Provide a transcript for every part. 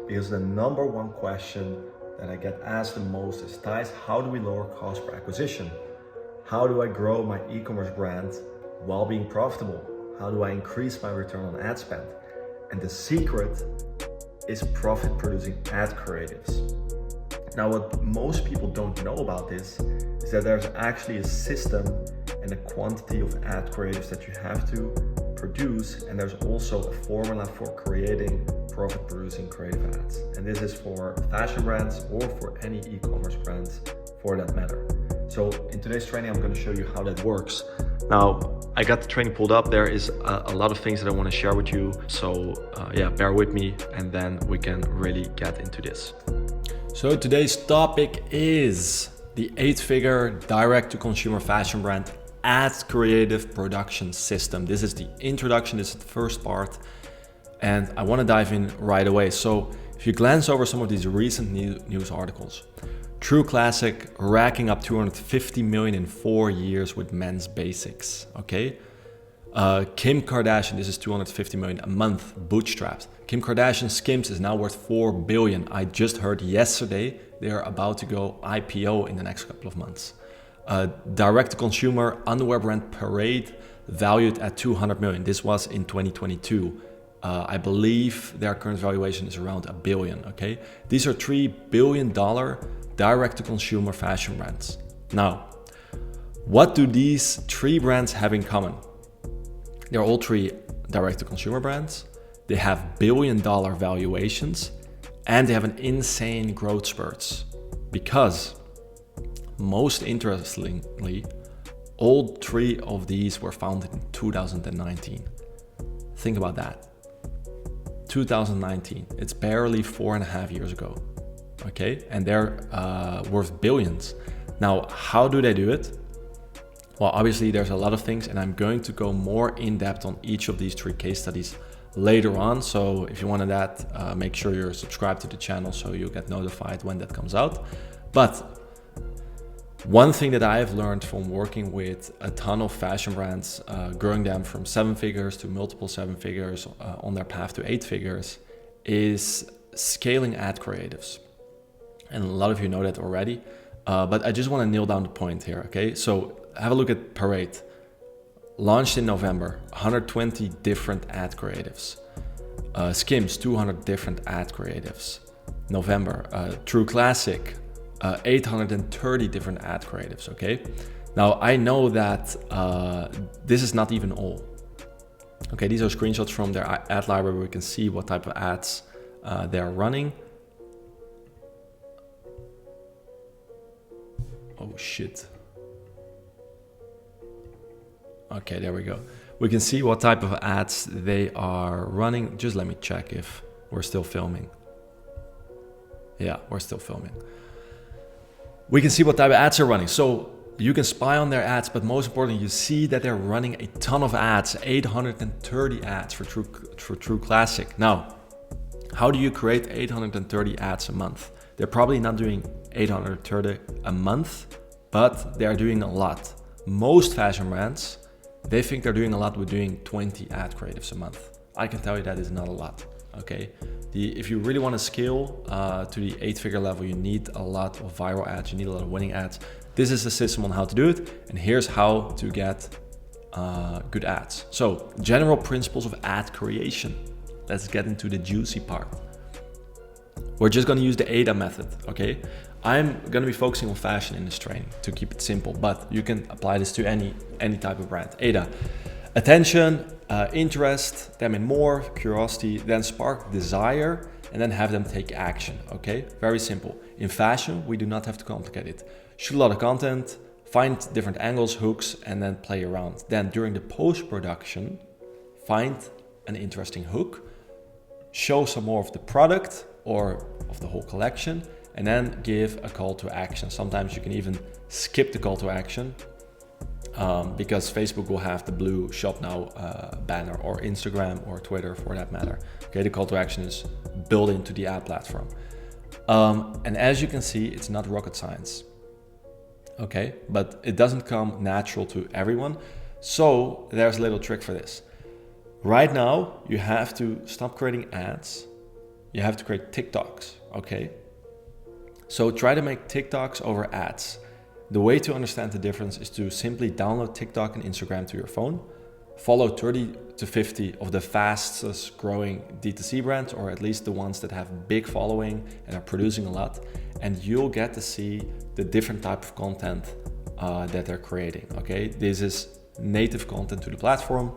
because the number one question that I get asked the most is, Thijs, how do we lower cost per acquisition? How do I grow my e-commerce brand while being profitable? How do I increase my return on ad spend? And the secret is profit producing ad creatives. Now, what most people don't know about this is that there's actually a system and a quantity of ad creatives that you have to produce, and there's also a formula for creating profit producing creative ads. And this is for fashion brands or for any e-commerce brands for that matter. So in today's training, I'm going to show you how that works. Now, I got the training pulled up. There is a lot of things that I want to share with you. So bear with me, and then we can really get into this. So today's topic is the 8-figure direct-to-consumer fashion brand ad creative production system. This is the introduction, this is the first part, and I want to dive in right away. So if you glance over some of these recent news articles, True Classic racking up 250 million in 4 years with men's basics, okay? Kim Kardashian, this is 250 million a month, bootstrapped. Kim Kardashian Skims is now worth 4 billion. I just heard yesterday they are about to go IPO in the next couple of months. Direct-to-consumer underwear brand Parade valued at 200 million. This was in 2022. I believe their current valuation is around $1 billion, okay? These are $3 billion direct-to-consumer fashion brands. Now, what do these three brands have in common? They're all three direct-to-consumer brands. They have billion-dollar valuations, and they have an insane growth spurts. Because, most interestingly, all three of these were founded in 2019. Think about that. 2019. It's barely 4.5 years ago. Okay, and they're worth billions. Now, how do they do it? Well, obviously there's a lot of things, and I'm going to go more in depth on each of these three case studies later on. So if you wanted that, make sure you're subscribed to the channel so you'll get notified when that comes out. But one thing that I have learned from working with a ton of fashion brands, growing them from 7 figures to multiple 7 figures on their path to 8 figures, is scaling ad creatives. And a lot of you know that already, but I just want to nail down the point here, okay? So have a look at Parade. Launched in November, 120 different ad creatives. Skims, 200 different ad creatives. November, True Classic, 830 different ad creatives, okay? Now, I know that this is not even all. Okay, these are screenshots from their ad library where we can see what type of ads they're running. Oh shit. Okay, there we go. We can see what type of ads they are running. Just let me check if we're still filming. Yeah, we're still filming. We can see what type of ads are running. So you can spy on their ads, but most importantly, you see that they're running a ton of ads, 830 ads for True Classic. Now, how do you create 830 ads a month? They're probably not doing 830 a month, but they're doing a lot. Most fashion brands, they think they're doing a lot with doing 20 ad creatives a month. I can tell you that is not a lot, okay? If you really want to scale to the 8-figure level, you need a lot of viral ads, you need a lot of winning ads. This is the system on how to do it, and here's how to get good ads. So, general principles of ad creation. Let's get into the juicy part. We're just going to use the ADA method, okay? I'm going to be focusing on fashion in this training to keep it simple, but you can apply this to any type of brand. ADA, attention, interest, them in more, curiosity, then spark desire, and then have them take action, okay? Very simple. In fashion, we do not have to complicate it. Shoot a lot of content, find different angles, hooks, and then play around. Then during the post-production, find an interesting hook, show some more of the product or of the whole collection, and then give a call to action. Sometimes you can even skip the call to action because Facebook will have the blue shop now banner, or Instagram or Twitter for that matter. Okay, the call to action is built into the ad platform. And as you can see, it's not rocket science. Okay, but it doesn't come natural to everyone. So there's a little trick for this. Right now, you have to stop creating ads. you have to create TikToks, okay? So try to make TikToks over ads. The way to understand the difference is to simply download TikTok and Instagram to your phone, follow 30 to 50 of the fastest growing D2C brands, or at least the ones that have big following and are producing a lot, and you'll get to see the different type of content that they're creating, okay? This is native content to the platform,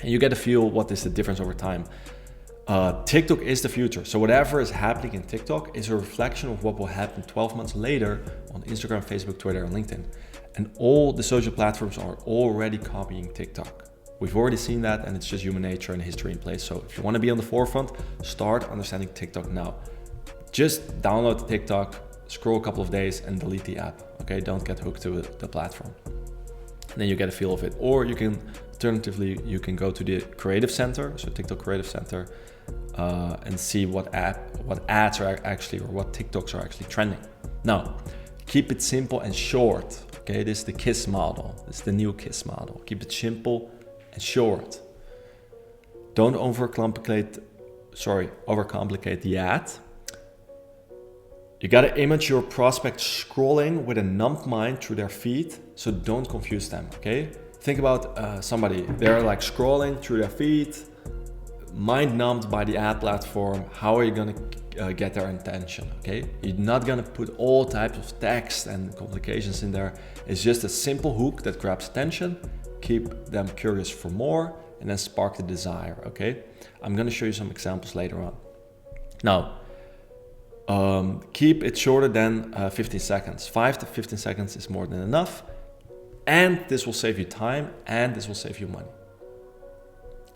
and you get to feel what is the difference over time. TikTok is the future. So whatever is happening in TikTok is a reflection of what will happen 12 months later on Instagram, Facebook, Twitter, and LinkedIn. And all the social platforms are already copying TikTok. We've already seen that, and it's just human nature and history in place. So if you want to be on the forefront, start understanding TikTok now. Just download TikTok, scroll a couple of days, and delete the app. Okay, don't get hooked to the platform. And then you get a feel of it. Or you can, alternatively, you can go to the Creative Center, so TikTok Creative Center, and see what ads are actually, or what TikToks are actually trending. Now, keep it simple and short. Okay, this is the KISS model. This is the new KISS model. Keep it simple and short. Don't overcomplicate the ad. You gotta image your prospect scrolling with a numbed mind through their feed, so don't confuse them, okay? Think about somebody, they're like scrolling through their feed, mind numbed by the ad platform. How are you gonna get their attention, okay? You're not gonna put all types of text and complications in there. It's just a simple hook that grabs attention, keep them curious for more, and then spark the desire, okay? I'm gonna show you some examples later on. Now, keep it shorter than 15 seconds. 5 to 15 seconds is more than enough. And this will save you time, and this will save you money.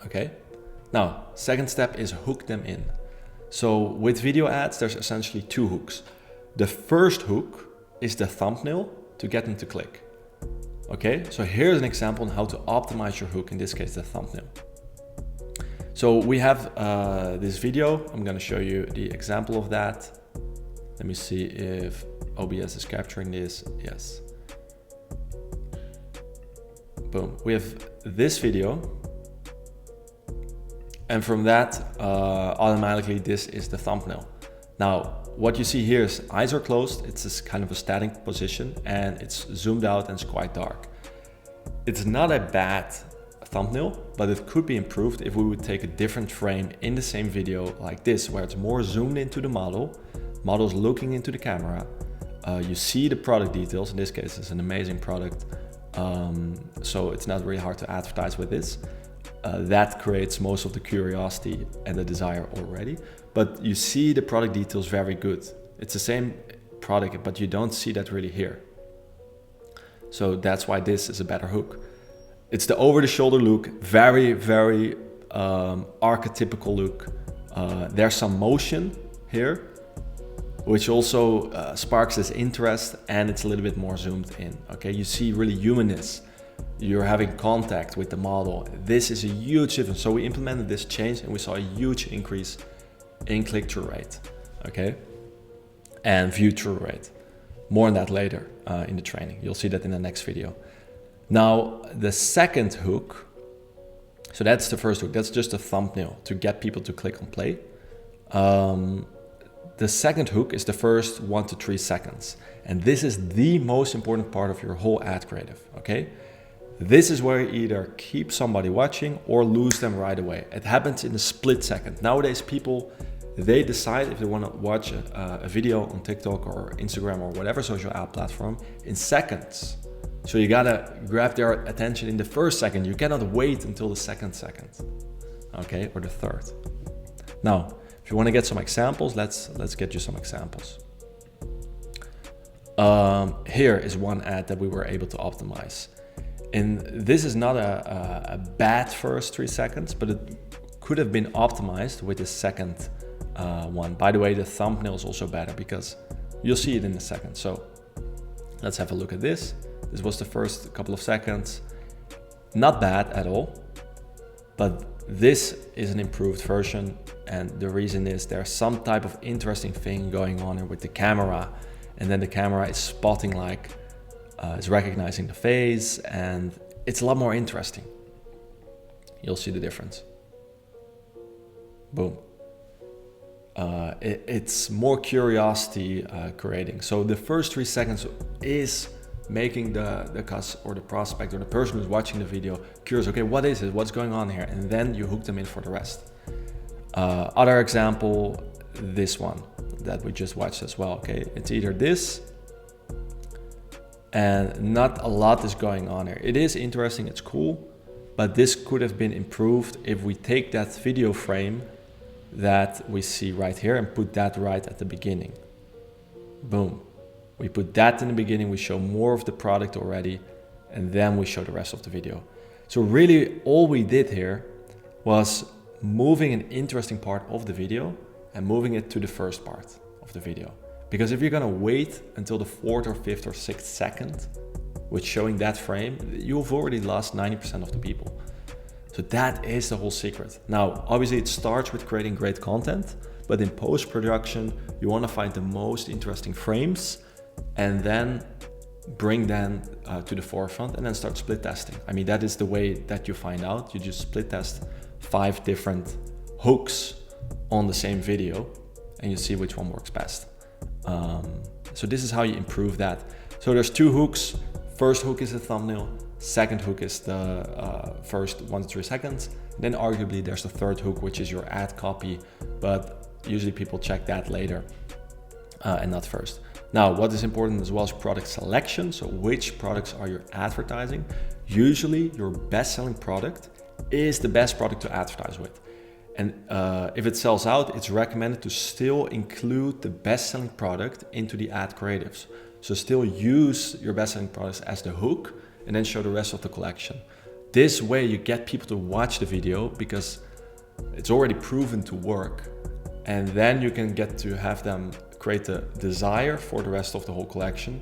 Okay? Now, second step is hook them in. So with video ads, there's essentially two hooks. The first hook is the thumbnail to get them to click. Okay? So here's an example on how to optimize your hook, in this case, the thumbnail. So we have this video. I'm gonna show you the example of that. Let me see if OBS is capturing this. Yes. Boom. We have this video. And from that, automatically this is the thumbnail. Now, what you see here is eyes are closed. It's this kind of a static position, and it's zoomed out and it's quite dark. It's not a bad thumbnail, but it could be improved if we would take a different frame in the same video like this, where it's more zoomed into the model's looking into the camera. You see the product details. In this case, it's an amazing product. So it's not really hard to advertise with this. That creates most of the curiosity and the desire already. But you see the product details very good. It's the same product, but you don't see that really here. So that's why this is a better hook. It's the over-the-shoulder look, very, very archetypical look. There's some motion here, which also sparks this interest, and it's a little bit more zoomed in, okay? You see really humanness. You're having contact with the model. This is a huge difference. So we implemented this change, and we saw a huge increase in click-through rate, okay? And view-through rate. More on that later in the training. You'll see that in the next video. Now, the second hook, so that's the first hook. That's just a thumbnail to get people to click on play. The second hook is the first 1 to 3 seconds. And this is the most important part of your whole ad creative, okay? This is where you either keep somebody watching or lose them right away. It happens in a split second. Nowadays, people, they decide if they want to watch a video on TikTok or Instagram or whatever social ad platform in seconds. So you gotta grab their attention in the first second. You cannot wait until the second, okay, or the third. Now, if you want to get some examples, let's get you some examples. Here is one ad that we were able to optimize. And this is not a bad first 3 seconds, but it could have been optimized with the second one. By the way, the thumbnail is also better because you'll see it in a second. So let's have a look at this. This was the first couple of seconds. Not bad at all, but this is an improved version. And the reason is there's some type of interesting thing going on here with the camera. And then the camera is spotting, like, it's recognizing the face, and it's a lot more interesting. You'll see the difference. Boom. It's more curiosity creating. So the first 3 seconds is making the customer or the prospect or the person who's watching the video curious. Okay, what is it? What's going on here? And then you hook them in for the rest. Other example, this one that we just watched as well. Okay, it's either this, and not a lot is going on here. It is interesting, it's cool, but this could have been improved if we take that video frame that we see right here and put that right at the beginning. Boom. We put that in the beginning, we show more of the product already, and then we show the rest of the video. So really all we did here was moving an interesting part of the video and moving it to the first part of the video. Because if you're gonna wait until the 4th or 5th or 6th second with showing that frame, you've already lost 90% of the people. So that is the whole secret. Now, obviously it starts with creating great content, but in post-production, you wanna find the most interesting frames and then bring them to the forefront and then start split testing. I mean, that is the way that you find out. You just split test 5 different hooks on the same video and you see which one works best. So this is how you improve that. So there's 2 hooks. First hook is the thumbnail. Second hook is the first 1 to 3 seconds. Then arguably there's the third hook, which is your ad copy, but usually people check that later and not first. Now, what is important as well is product selection. So which products are you advertising? Usually your best-selling product is the best product to advertise with. And if it sells out, it's recommended to still include the best-selling product into the ad creatives. So still use your best-selling products as the hook and then show the rest of the collection. This way you get people to watch the video because it's already proven to work. And then you can get to have them create the desire for the rest of the whole collection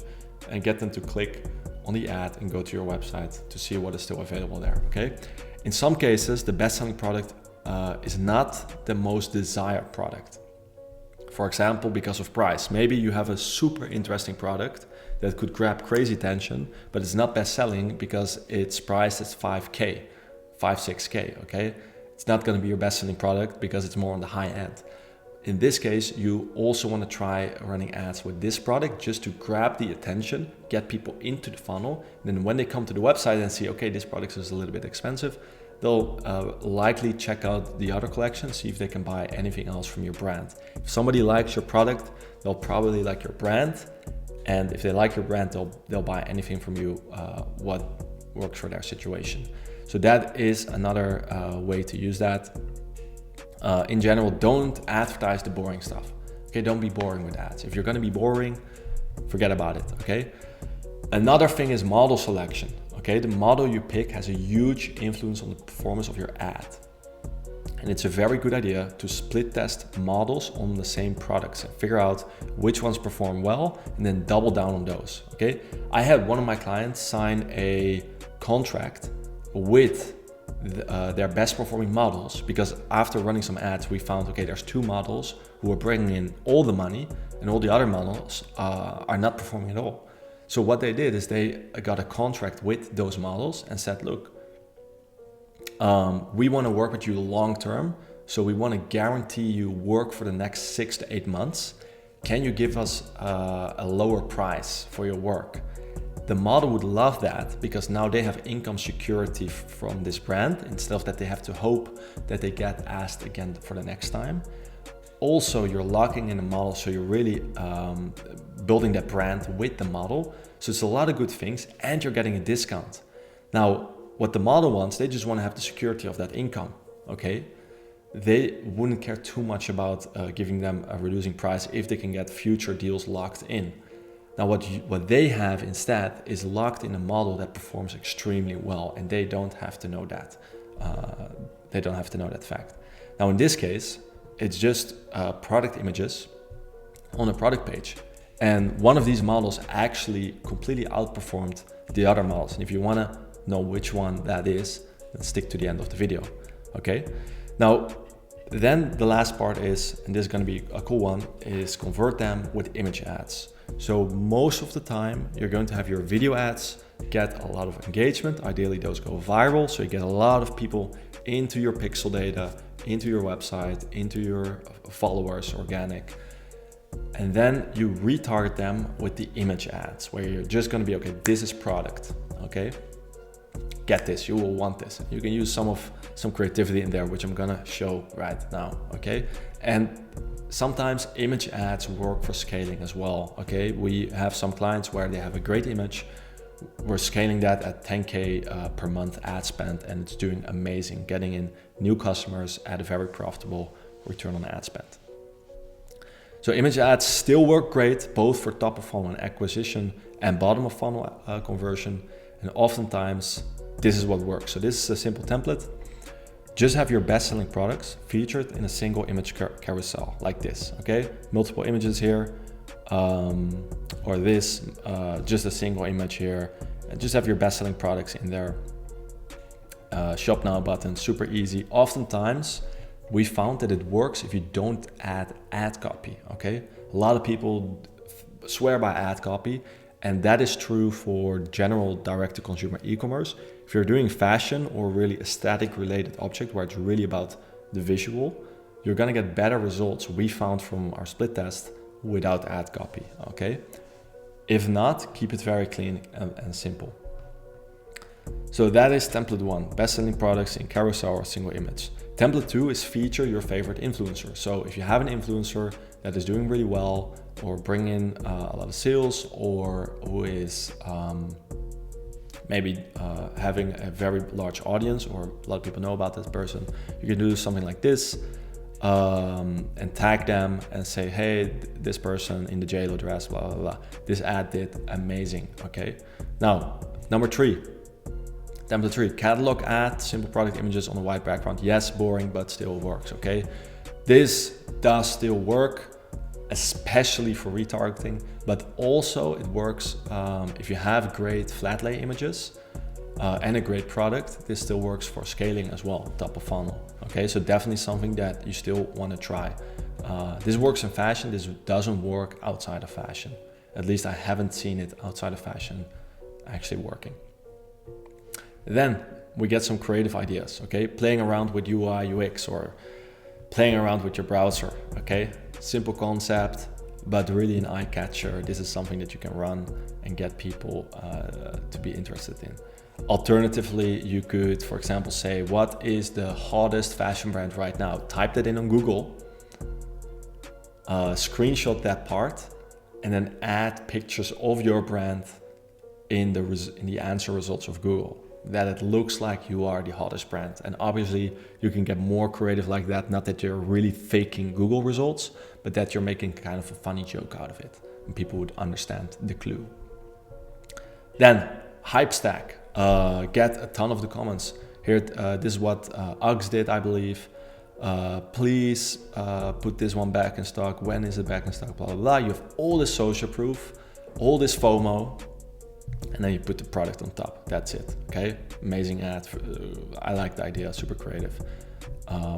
and get them to click on the ad and go to your website to see what is still available there, okay? In some cases, the best-selling product is not the most desired product. For example, because of price. Maybe you have a super interesting product that could grab crazy attention, but it's not best-selling because it's priced at 5K, 6K, okay? It's not gonna be your best-selling product because it's more on the high end. In this case, you also want to try running ads with this product just to grab the attention, get people into the funnel. And then when they come to the website and see, okay, this product is a little bit expensive, they'll likely check out the other collection, see if they can buy anything else from your brand. If somebody likes your product, they'll probably like your brand. And if they like your brand, they'll buy anything from you, what works for their situation. So that is another way to use that. In general, don't advertise the boring stuff. Okay, don't be boring with ads. If you're gonna be boring, forget about it, okay? Another thing is model selection, okay? The model you pick has a huge influence on the performance of your ad. And it's a very good idea to split test models on the same products and figure out which ones perform well and then double down on those, okay? I had one of my clients sign a contract with their best performing models because after running some ads we found, okay, there's 2 models who are bringing in all the money and all the other models are not performing at all. So what they did is they got a contract with those models and said, look, we want to work with you long term, so we want to guarantee you work for the next 6 to 8 months. Can you give us a lower price for your work? The model would love that because now they have income security from this brand instead of that they have to hope that they get asked again for the next time. Also, you're locking in a model, so you're really building that brand with the model. So it's a lot of good things and you're getting a discount. Now, what the model wants, they just want to have the security of that income, okay? They wouldn't care too much about giving them a reducing price if they can get future deals locked in. Now what they have instead is locked in a model that performs extremely well and they don't have to know that. They don't have to know that fact. Now in this case, it's just product images on a product page. And one of these models actually completely outperformed the other models. And if you want to know which one that is, then stick to the end of the video, okay? Now, then the last part is, and this is going to be a cool one, is convert them with image ads. So most of the time you're going to have your video ads get a lot of engagement. Ideally those go viral, so you get a lot of people into your pixel data, into your website, into your followers, organic. And then you retarget them with the image ads where you're just gonna be, okay, this is product, okay? Get this, you will want this. You can use some creativity in there, which I'm gonna show right now, okay? And sometimes image ads work for scaling as well, okay? We have some clients where they have a great image. We're scaling that at 10K per month ad spend, and it's doing amazing, getting in new customers at a very profitable return on ad spend. So image ads still work great, both for top of funnel and acquisition and bottom of funnel conversion. And oftentimes this is what works. So this is a simple template. Just have your best selling products featured in a single image carousel like this, okay? Multiple images here, or this, just a single image here. And just have your best selling products in there. Shop now button, super easy. Oftentimes, we found that it works if you don't add ad copy, okay? A lot of people swear by ad copy, and that is true for general direct-to-consumer e-commerce. If you're doing fashion or really aesthetic related object where it's really about the visual, you're gonna get better results, we found from our split test, without ad copy, okay? If not, keep it very clean and simple. So that is template 1, best-selling products in carousel or single image. Template 2 is feature your favorite influencer. So if you have an influencer that is doing really well or bringing in a lot of sales, or who is maybe having a very large audience, or a lot of people know about this person, you can do something like this and tag them and say, hey, this person in the JLo dress, blah, blah, blah. This ad did amazing, okay? Now, number 3. Template 3, catalog ad, simple product images on a white background. Yes, boring, but still works, okay? This does still work, especially for retargeting, but also it works if you have great flat lay images and a great product. This still works for scaling as well, top of funnel, okay? So definitely something that you still wanna try. This works in fashion, this doesn't work outside of fashion. At least I haven't seen it outside of fashion actually working. Then we get some creative ideas, okay? Playing around with UI, UX, or playing around with your browser, okay? Simple concept, but really an eye catcher. This is something that you can run and get people to be interested in. Alternatively, you could, for example, say, what is the hottest fashion brand right now? Type that in on Google, screenshot that part, and then add pictures of your brand in the answer results of Google, that it looks like you are the hottest brand. And obviously you can get more creative like that, not that you're really faking Google results, but that you're making kind of a funny joke out of it and people would understand the clue. Then hype stack, get a ton of the comments here. This is what Uggs did, I believe. Please put this one back in stock. When is it back in stock? Blah, blah, blah. You have all this social proof, all this FOMO, and then you put the product on top. That's it, okay? Amazing ad. I like the idea, super creative.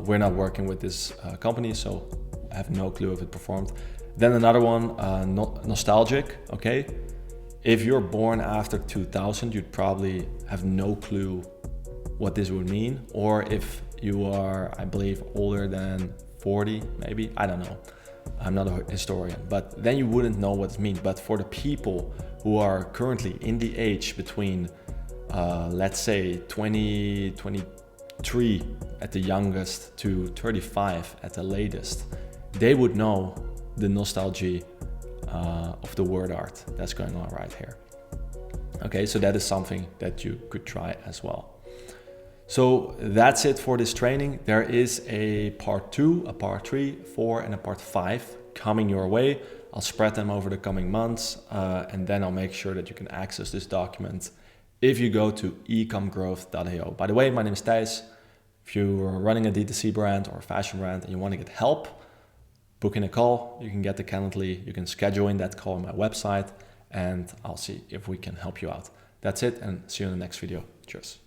We're not working with this company, so I have no clue if it performed. Then another one, nostalgic, okay? If you're born after 2000, you'd probably have no clue what this would mean. Or if you are, I believe, older than 40, maybe, I don't know. I'm not a historian, but then you wouldn't know what it means. But for the people who are currently in the age between, let's say 20, 23 at the youngest to 35 at the latest, they would know the nostalgia of the word art that's going on right here. Okay, so that is something that you could try as well. So that's it for this training. There is a part 2, a part 3, 4, and a part 5 coming your way. I'll spread them over the coming months, and then I'll make sure that you can access this document if you go to ecomgrowth.io. By the way, my name is Thijs. If you are running a D2C brand or a fashion brand and you want to get help, book in a call. You can get the Calendly. You can schedule in that call on my website, and I'll see if we can help you out. That's it, and see you in the next video. Cheers.